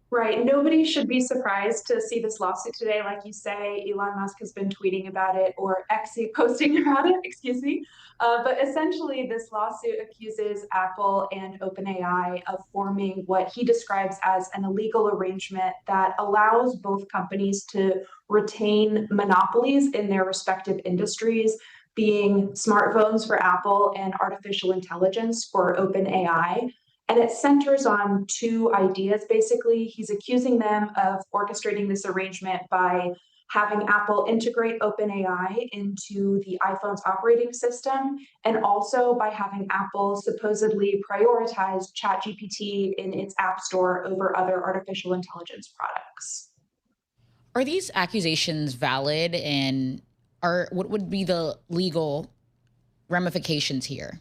Right. Nobody should be surprised to see this lawsuit today. Like you say, Elon Musk has been tweeting about it or posting about it, excuse me. But essentially, this lawsuit accuses Apple and OpenAI of forming what he describes as an illegal arrangement that allows both companies to retain monopolies in their respective industries, being smartphones for Apple and artificial intelligence for OpenAI. And it centers on two ideas basically. He's accusing them of orchestrating this arrangement by having Apple integrate OpenAI into the iPhone's operating system, and also by having Apple supposedly prioritize ChatGPT in its App Store over other artificial intelligence products. Are these accusations valid, and are what would be the legal ramifications here?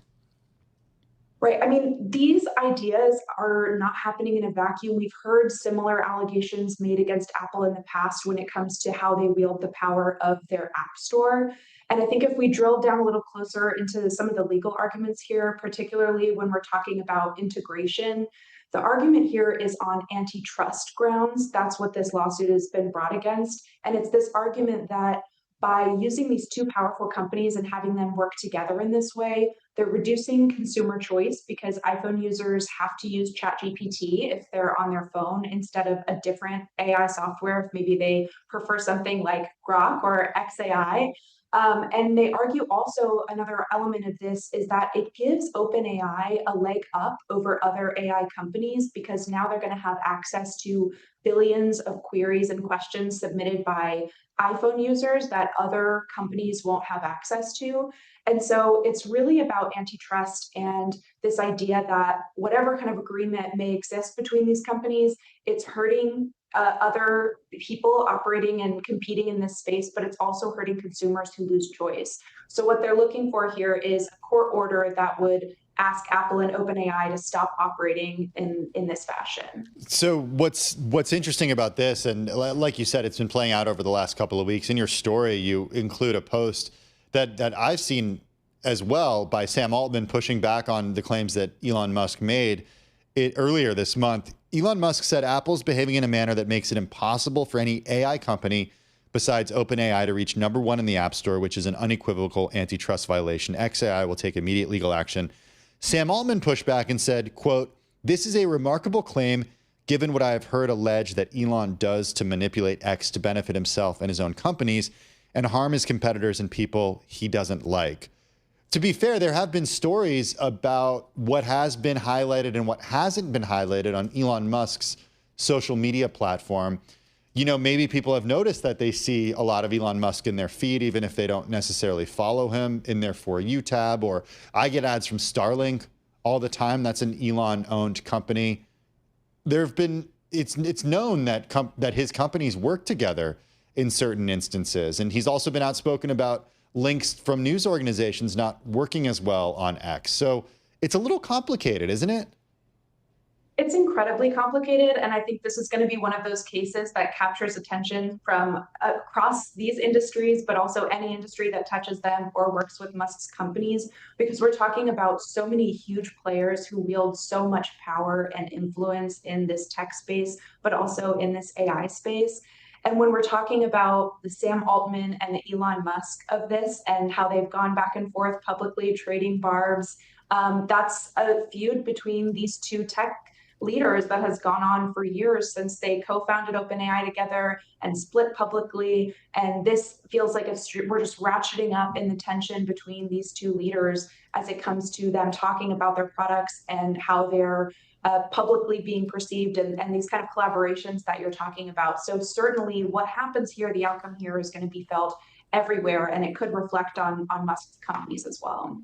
Right. I mean, these ideas are not happening in a vacuum. We've heard similar allegations made against Apple in the past when it comes to how they wield the power of their App Store. And I think if we drill down a little closer into some of the legal arguments here, particularly when we're talking about integration, the argument here is on antitrust grounds. That's what this lawsuit has been brought against. And it's this argument that by using these two powerful companies and having them work together in this way, they're reducing consumer choice because iPhone users have to use ChatGPT if they're on their phone instead of a different AI software, if maybe they prefer something like Grok or XAI. And they argue also another element of this is that it gives OpenAI a leg up over other AI companies because now they're going to have access to billions of queries and questions submitted by iPhone users that other companies won't have access to. And so it's really about antitrust and this idea that whatever kind of agreement may exist between these companies, it's hurting other people operating and competing in this space, but it's also hurting consumers who lose choice. So what they're looking for here is a court order that would ask Apple and OpenAI to stop operating in this fashion. So what's interesting about this, and like you said, it's been playing out over the last couple of weeks. In your story, you include a post that I've seen as well by Sam Altman pushing back on the claims that Elon Musk made it earlier this month. Elon Musk said Apple's behaving in a manner that makes it impossible for any AI company besides OpenAI to reach number one in the App Store, which is an unequivocal antitrust violation. XAI will take immediate legal action. Sam Altman pushed back and said, quote, "This is a remarkable claim given what I have heard alleged that Elon does to manipulate X to benefit himself and his own companies and harm his competitors and people he doesn't like." To be fair, there have been stories about what has been highlighted and what hasn't been highlighted on Elon Musk's social media platform. You know, maybe people have noticed that they see a lot of Elon Musk in their feed, even if they don't necessarily follow him in their For You tab, or I get ads from Starlink all the time. That's an Elon owned company. There have been, it's known that that his companies work together in certain instances. And he's also been outspoken about links from news organizations not working as well on X. So it's a little complicated, isn't it? It's incredibly complicated, and I think this is going to be one of those cases that captures attention from across these industries, but also any industry that touches them or works with Musk's companies, because we're talking about so many huge players who wield so much power and influence in this tech space, but also in this AI space. And when we're talking about the Sam Altman and the Elon Musk of this and how they've gone back and forth publicly trading barbs, that's a feud between these two tech leaders that has gone on for years since they co-founded OpenAI together and split publicly. And this feels like we're just ratcheting up in the tension between these two leaders as it comes to them talking about their products and how they're publicly being perceived and these kind of collaborations that you're talking about. So certainly what happens here, the outcome here is going to be felt everywhere, and it could reflect on Musk's companies as well.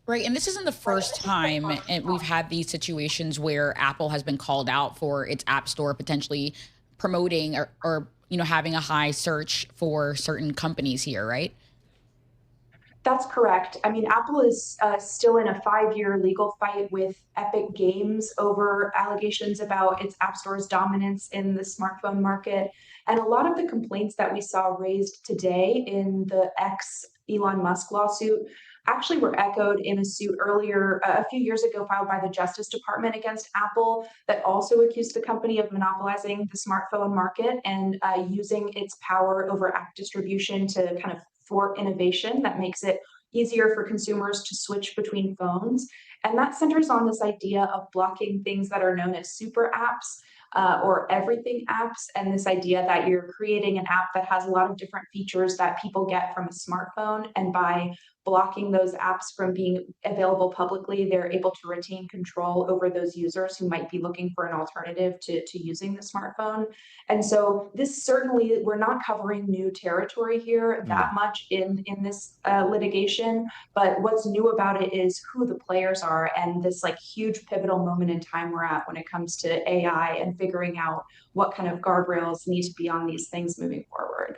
Right. And this isn't the first time we've had these situations where Apple has been called out for its app store potentially promoting or having a high search for certain companies here, right? That's correct. I mean, Apple is still in a 5-year legal fight with Epic Games over allegations about its App Store's dominance in the smartphone market. And a lot of the complaints that we saw raised today in the Elon Musk lawsuit actually were echoed in a suit earlier, a few years ago, filed by the Justice Department against Apple that also accused the company of monopolizing the smartphone market and using its power over app distribution to kind of thwart innovation that makes it easier for consumers to switch between phones. And that centers on this idea of blocking things that are known as super apps or everything apps, and this idea that you're creating an app that has a lot of different features that people get from a smartphone. And by blocking those apps from being available publicly, they're able to retain control over those users who might be looking for an alternative to using the smartphone. And so this certainly, we're not covering new territory here that Mm. much in this litigation, but what's new about it is who the players are and this like huge pivotal moment in time we're at when it comes to AI and figuring out what kind of guardrails need to be on these things moving forward.